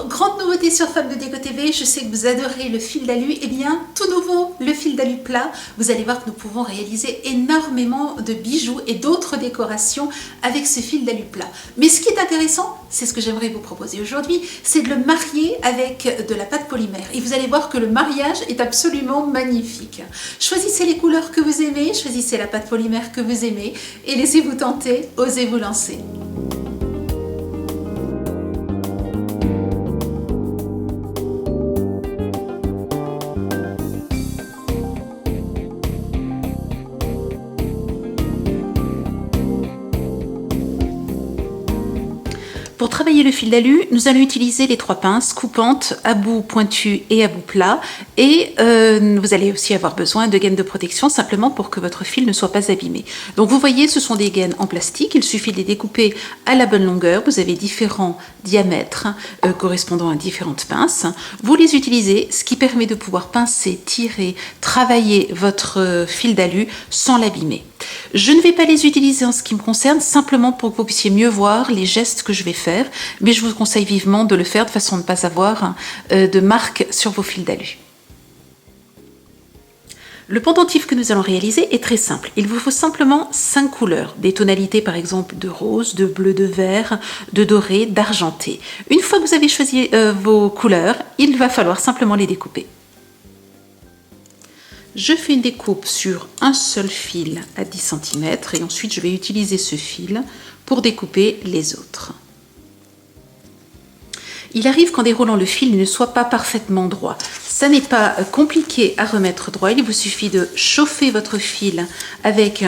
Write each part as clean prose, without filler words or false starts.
Alors, grande nouveauté sur Femme de Déco TV, je sais que vous adorez le fil d'alu. Eh bien, tout nouveau, le fil d'alu plat. Vous allez voir que nous pouvons réaliser énormément de bijoux et d'autres décorations avec ce fil d'alu plat. Mais ce qui est intéressant, c'est ce que j'aimerais vous proposer aujourd'hui, c'est de le marier avec de la pâte polymère. Et vous allez voir que le mariage est absolument magnifique. Choisissez les couleurs que vous aimez, choisissez la pâte polymère que vous aimez et laissez-vous tenter, osez vous lancer. Pour travailler le fil d'alu, nous allons utiliser les trois pinces coupantes à bout pointu et à bout plat. Et vous allez aussi avoir besoin de gaines de protection simplement pour que votre fil ne soit pas abîmé. Donc vous voyez, ce sont des gaines en plastique. Il suffit de les découper à la bonne longueur. Vous avez différents diamètres correspondant à différentes pinces. Vous les utilisez, ce qui permet de pouvoir pincer, tirer, travailler votre fil d'alu sans l'abîmer. Je ne vais pas les utiliser en ce qui me concerne, simplement pour que vous puissiez mieux voir les gestes que je vais faire, mais je vous conseille vivement de le faire de façon à ne pas avoir de marques sur vos fils d'alu. Le pendentif que nous allons réaliser est très simple. Il vous faut simplement 5 couleurs, des tonalités par exemple de rose, de bleu, de vert, de doré, d'argenté. Une fois que vous avez choisi vos couleurs, il va falloir simplement les découper. Je fais une découpe sur un seul fil à 10 cm et ensuite je vais utiliser ce fil pour découper les autres. Il arrive qu'en déroulant le fil, il ne soit pas parfaitement droit. Ça n'est pas compliqué à remettre droit, il vous suffit de chauffer votre fil avec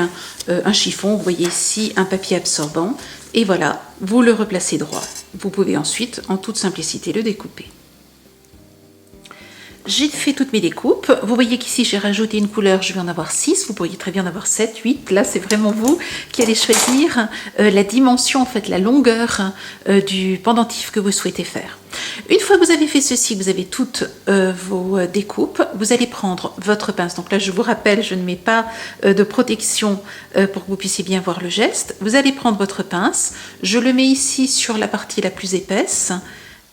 un chiffon, vous voyez ici un papier absorbant, et voilà, vous le replacez droit. Vous pouvez ensuite, en toute simplicité, le découper. J'ai fait toutes mes découpes. Vous voyez qu'ici, j'ai rajouté une couleur, je vais en avoir 6. Vous pourriez très bien en avoir 7, 8. Là, c'est vraiment vous qui allez choisir la dimension, en fait, la longueur du pendentif que vous souhaitez faire. Une fois que vous avez fait ceci, vous avez toutes vos découpes, vous allez prendre votre pince. Donc là, je vous rappelle, je ne mets pas de protection pour que vous puissiez bien voir le geste. Vous allez prendre votre pince. Je le mets ici sur la partie la plus épaisse.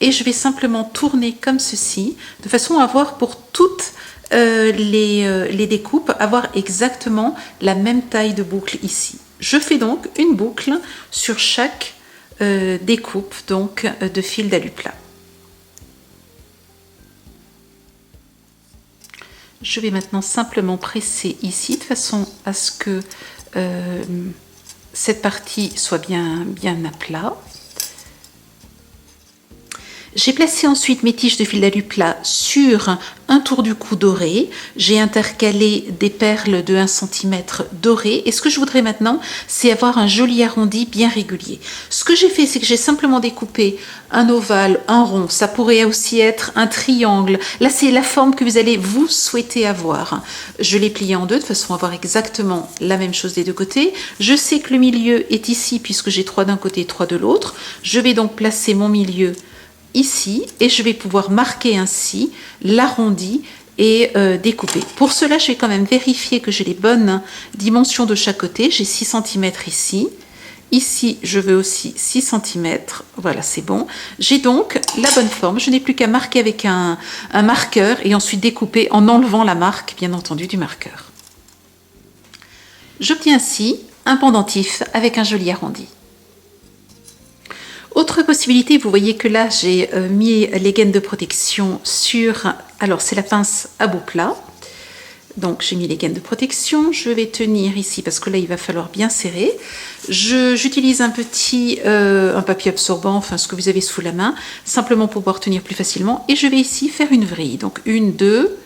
Et je vais simplement tourner comme ceci, de façon à avoir pour toutes les découpes, avoir exactement la même taille de boucle ici. Je fais donc une boucle sur chaque découpe donc, de fil d'alu plat. Je vais maintenant simplement presser ici, de façon à ce que cette partie soit bien à plat. J'ai placé ensuite mes tiges de fil d'alu plat sur un tour du cou doré. J'ai intercalé des perles de 1 cm dorées. Et ce que je voudrais maintenant, c'est avoir un joli arrondi bien régulier. Ce que j'ai fait, c'est que j'ai simplement découpé un ovale, un rond. Ça pourrait aussi être un triangle. Là, c'est la forme que vous allez vous souhaiter avoir. Je l'ai plié en deux de façon à avoir exactement la même chose des deux côtés. Je sais que le milieu est ici puisque j'ai 3 d'un côté et 3 de l'autre. Je vais donc placer mon milieu ici et je vais pouvoir marquer ainsi l'arrondi et découper. Pour cela, je vais quand même vérifier que j'ai les bonnes dimensions de chaque côté. J'ai 6 cm ici. Ici, je veux aussi 6 cm. Voilà, c'est bon. J'ai donc la bonne forme. Je n'ai plus qu'à marquer avec un marqueur et ensuite découper en enlevant la marque, bien entendu, du marqueur. J'obtiens ainsi un pendentif avec un joli arrondi. Autre possibilité, vous voyez que là j'ai mis les gaines de protection sur, alors c'est la pince à bout plat, donc j'ai mis les gaines de protection, je vais tenir ici parce que là il va falloir bien serrer, j'utilise un papier absorbant, enfin ce que vous avez sous la main, simplement pour pouvoir tenir plus facilement, et je vais ici faire une vrille, donc 1, 2,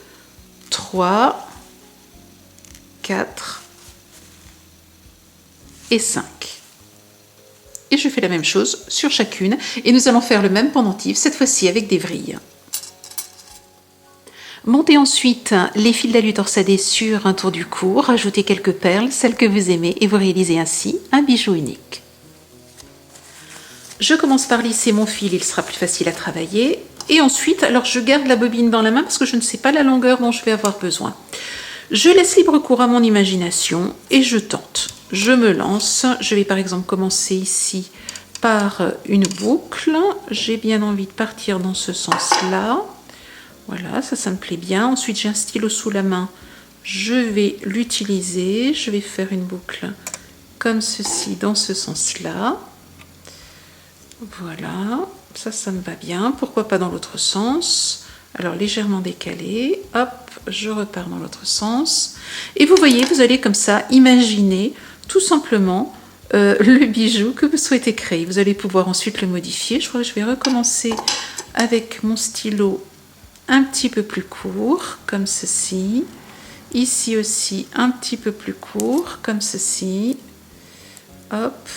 3, 4 et 5. Et je fais la même chose sur chacune et nous allons faire le même pendentif, cette fois-ci avec des vrilles. Montez ensuite les fils d'alu torsadés sur un tour du cou, rajoutez quelques perles, celles que vous aimez et vous réalisez ainsi un bijou unique. Je commence par lisser mon fil, il sera plus facile à travailler. Et ensuite, alors je garde la bobine dans la main parce que je ne sais pas la longueur dont je vais avoir besoin. Je laisse libre cours à mon imagination et je tente. Je me lance. Je vais par exemple commencer ici par une boucle. J'ai bien envie de partir dans ce sens-là. Voilà, ça me plaît bien. Ensuite, j'ai un stylo sous la main. Je vais l'utiliser. Je vais faire une boucle comme ceci, dans ce sens-là. Voilà, ça me va bien. Pourquoi pas dans l'autre sens? Alors, légèrement décalé. Hop, je repars dans l'autre sens. Et vous voyez, vous allez comme ça imaginer tout simplement le bijou que vous souhaitez créer. Vous allez pouvoir ensuite le modifier. Je crois que je vais recommencer avec mon stylo un petit peu plus court, comme ceci. Ici aussi, un petit peu plus court, comme ceci. Hop,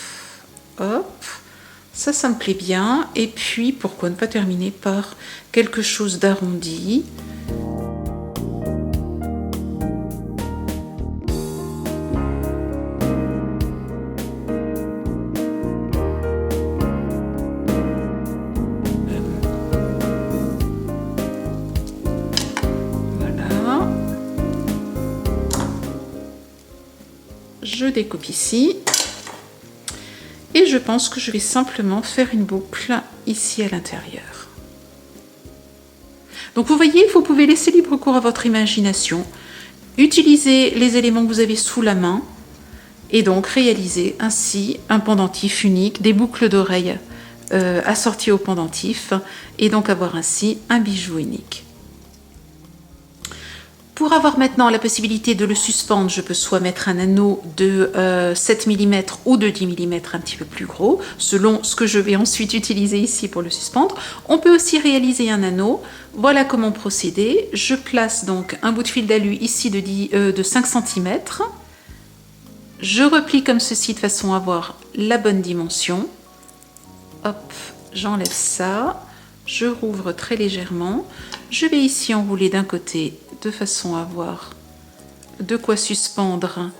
hop. Ça me plaît bien. Et puis, pourquoi ne pas terminer par quelque chose d'arrondi? Voilà. Je découpe ici. Et je pense que je vais simplement faire une boucle ici à l'intérieur. Donc vous voyez, vous pouvez laisser libre cours à votre imagination, utiliser les éléments que vous avez sous la main et donc réaliser ainsi un pendentif unique, des boucles d'oreilles assorties au pendentif et donc avoir ainsi un bijou unique. Pour avoir maintenant la possibilité de le suspendre, je peux soit mettre un anneau de 7 mm ou de 10 mm un petit peu plus gros, selon ce que je vais ensuite utiliser ici pour le suspendre. On peut aussi réaliser un anneau. Voilà comment procéder. Je place donc un bout de fil d'alu ici de 5 cm. Je replie comme ceci de façon à avoir la bonne dimension. Hop, j'enlève ça. Je rouvre très légèrement. Je vais ici enrouler d'un côté de façon à avoir de quoi suspendre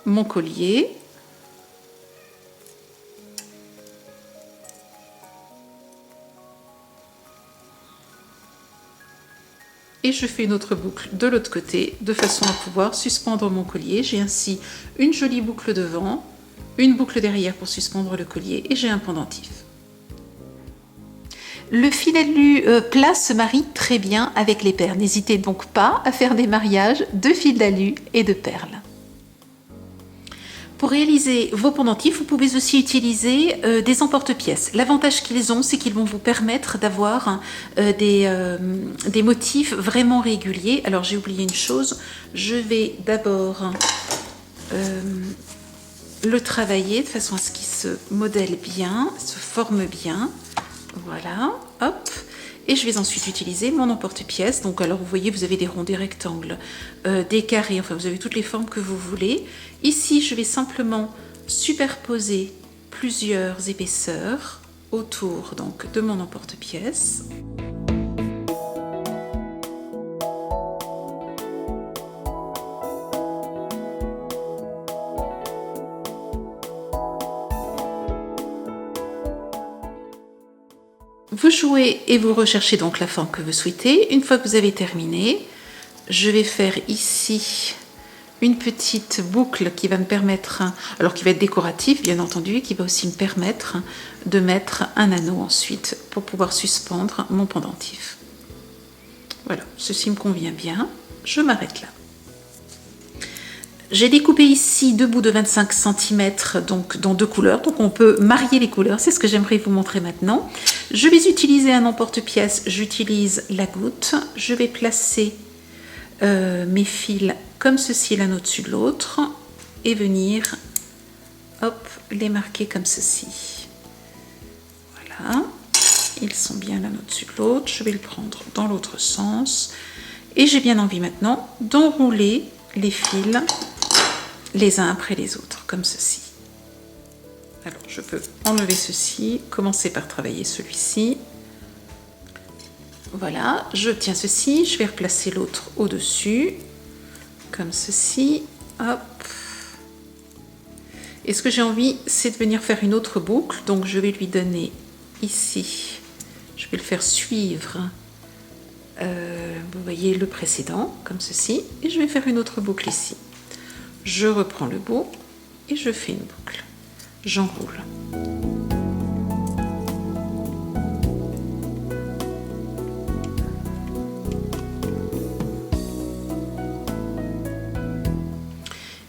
mon collier. Et je fais une autre boucle de l'autre côté de façon à pouvoir suspendre mon collier. J'ai ainsi une jolie boucle devant, une boucle derrière pour suspendre le collier et j'ai un pendentif. Le fil d'alu plat se marie très bien avec les perles. N'hésitez donc pas à faire des mariages de fil d'alu et de perles. Pour réaliser vos pendentifs, vous pouvez aussi utiliser des emporte-pièces. L'avantage qu'ils ont, c'est qu'ils vont vous permettre d'avoir des motifs vraiment réguliers. Alors j'ai oublié une chose, je vais d'abord le travailler de façon à ce qu'il se modèle bien, se forme bien. Voilà, hop. Et je vais ensuite utiliser mon emporte-pièce. Donc alors vous voyez, vous avez des ronds, des rectangles, des carrés, enfin vous avez toutes les formes que vous voulez. Ici, je vais simplement superposer plusieurs épaisseurs autour donc de mon emporte-pièce. Vous jouez et vous recherchez donc la forme que vous souhaitez. Une fois que vous avez terminé, je vais faire ici une petite boucle qui va me permettre, alors qui va être décorative bien entendu, et qui va aussi me permettre de mettre un anneau ensuite pour pouvoir suspendre mon pendentif. Voilà, ceci me convient bien. Je m'arrête là. J'ai découpé ici deux bouts de 25 cm donc dans deux couleurs, donc on peut marier les couleurs, c'est ce que j'aimerais vous montrer maintenant. Je vais utiliser un emporte-pièce, j'utilise la goutte, je vais placer mes fils comme ceci l'un au-dessus de l'autre et venir hop, les marquer comme ceci. Voilà, ils sont bien l'un au-dessus de l'autre, je vais le prendre dans l'autre sens et j'ai bien envie maintenant d'enrouler les fils les uns après les autres, comme ceci. Alors, je peux enlever ceci, commencer par travailler celui-ci. Voilà, je tiens ceci, je vais replacer l'autre au-dessus, comme ceci. Hop. Et ce que j'ai envie, c'est de venir faire une autre boucle. Donc, je vais lui donner ici, je vais le faire suivre, vous voyez, le précédent, comme ceci. Et je vais faire une autre boucle ici. Je reprends le bout et je fais une boucle. j'enroule.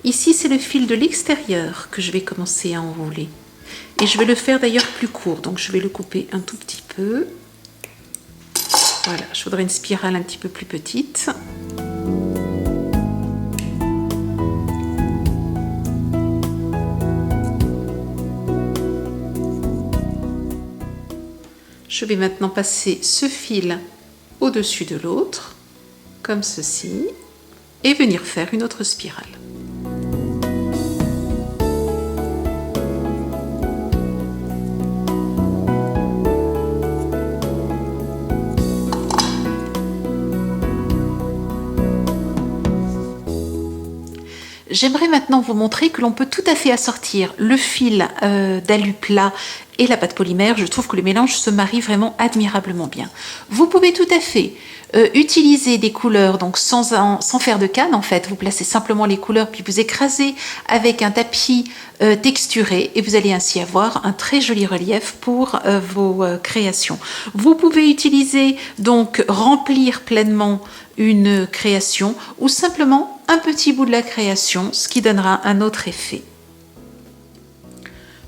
Ici, c'est le fil de l'extérieur que je vais commencer à enrouler. Et je vais le faire d'ailleurs plus court, donc je vais le couper un tout petit peu. Voilà, je voudrais une spirale un petit peu plus petite. Je vais maintenant passer ce fil au-dessus de l'autre, comme ceci, et venir faire une autre spirale. J'aimerais maintenant vous montrer que l'on peut tout à fait assortir le fil d'alu plat et la pâte polymère. Je trouve que le mélange se marie vraiment admirablement bien. Vous pouvez tout à fait utiliser des couleurs donc sans faire de canne en fait. Vous placez simplement les couleurs puis vous écrasez avec un tapis texturé et vous allez ainsi avoir un très joli relief pour vos créations. Vous pouvez utiliser donc remplir pleinement une création ou simplement un petit bout de la création, ce qui donnera un autre effet.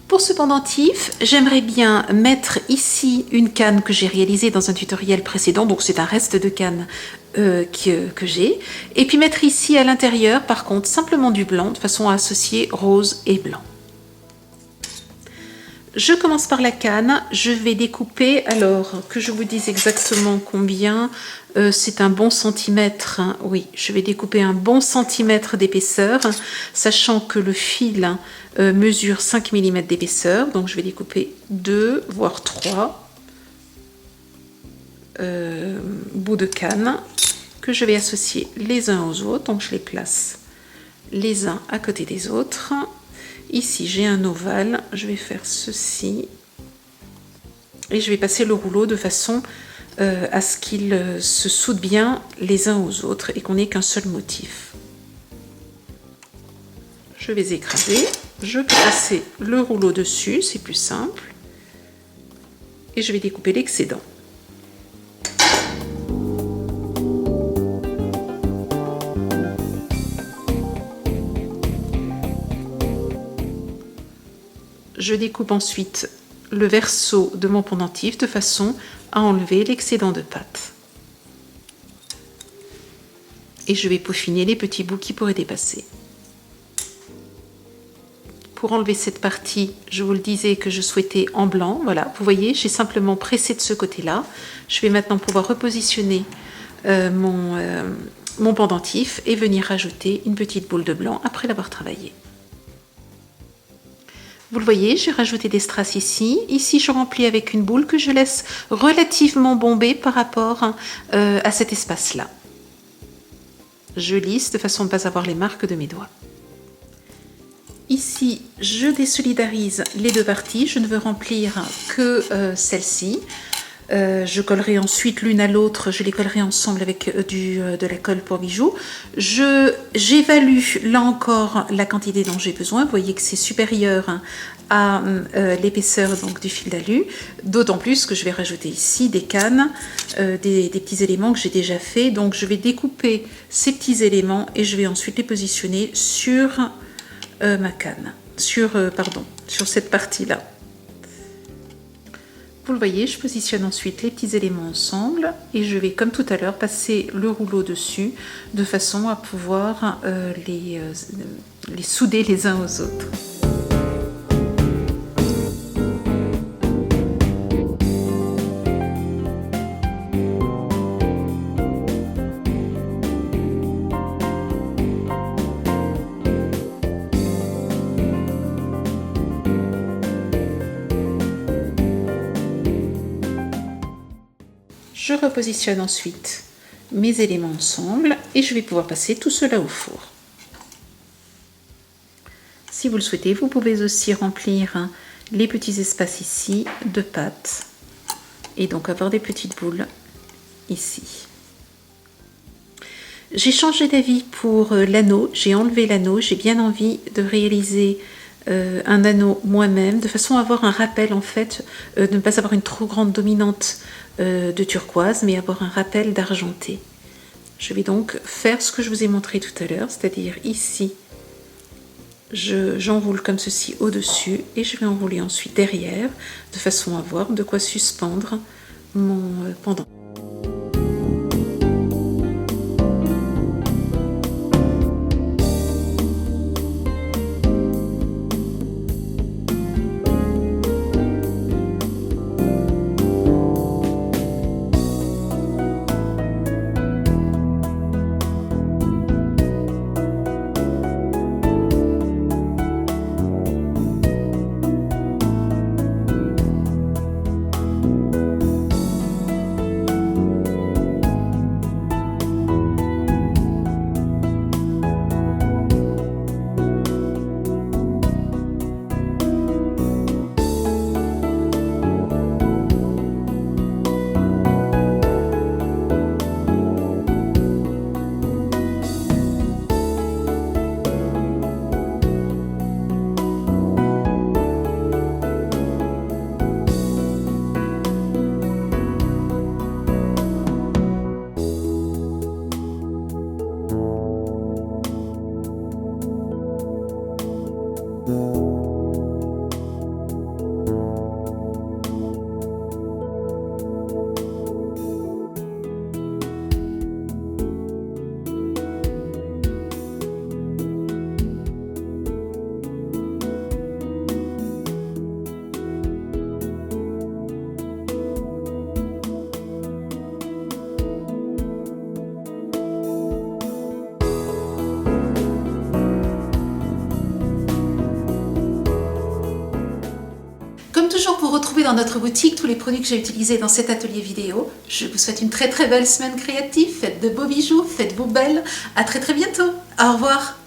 Pour ce pendentif, j'aimerais bien mettre ici une canne que j'ai réalisée dans un tutoriel précédent, donc c'est un reste de canne que j'ai, et puis mettre ici à l'intérieur par contre simplement du blanc de façon à associer rose et blanc. Je commence par la canne, je vais découper, alors que je vous dise exactement combien, c'est un bon centimètre, hein, oui, je vais découper un bon centimètre d'épaisseur, sachant que le fil mesure 5 mm d'épaisseur, donc je vais découper 2 voire 3 bouts de canne que je vais associer les uns aux autres, donc je les place les uns à côté des autres. Ici, j'ai un ovale, je vais faire ceci et je vais passer le rouleau de façon à ce qu'ils se soudent bien les uns aux autres et qu'on n'ait qu'un seul motif. Je vais écraser, je peux passer le rouleau dessus, c'est plus simple, et je vais découper l'excédent. Je découpe ensuite le verso de mon pendentif de façon à enlever l'excédent de pâte. Et je vais peaufiner les petits bouts qui pourraient dépasser. Pour enlever cette partie, je vous le disais que je souhaitais en blanc. Voilà, vous voyez, j'ai simplement pressé de ce côté-là. Je vais maintenant pouvoir repositionner mon pendentif et venir rajouter une petite boule de blanc après l'avoir travaillé. Vous le voyez, j'ai rajouté des strass ici. Ici, je remplis avec une boule que je laisse relativement bombée par rapport à cet espace-là. Je lisse de façon à ne pas avoir les marques de mes doigts. Ici, je désolidarise les deux parties. Je ne veux remplir que celle-ci. Je collerai ensuite l'une à l'autre, je les collerai ensemble avec de la colle pour bijoux. J'évalue là encore la quantité dont j'ai besoin. Vous voyez que c'est supérieur à l'épaisseur donc du fil d'alu. D'autant plus que je vais rajouter ici des cannes, des petits éléments que j'ai déjà fait. Donc je vais découper ces petits éléments et je vais ensuite les positionner sur ma canne, sur cette partie-là. Vous le voyez, je positionne ensuite les petits éléments ensemble et je vais, comme tout à l'heure, passer le rouleau dessus de façon à pouvoir les souder les uns aux autres. Je repositionne ensuite mes éléments ensemble et je vais pouvoir passer tout cela au four. Si vous le souhaitez, vous pouvez aussi remplir les petits espaces ici de pâte et donc avoir des petites boules ici. J'ai changé d'avis pour l'anneau, j'ai enlevé l'anneau, j'ai bien envie de réaliser un anneau moi-même, de façon à avoir un rappel en fait, de ne pas avoir une trop grande dominante de turquoise, mais avoir un rappel d'argenté. Je vais donc faire ce que je vous ai montré tout à l'heure, c'est-à-dire ici, j'enroule comme ceci au-dessus et je vais enrouler ensuite derrière, de façon à avoir de quoi suspendre mon pendant. Comme toujours, pour retrouver dans notre boutique tous les produits que j'ai utilisés dans cet atelier vidéo, je vous souhaite une très belle semaine créative, faites de beaux bijoux, faites-vous belle, à très bientôt, au revoir.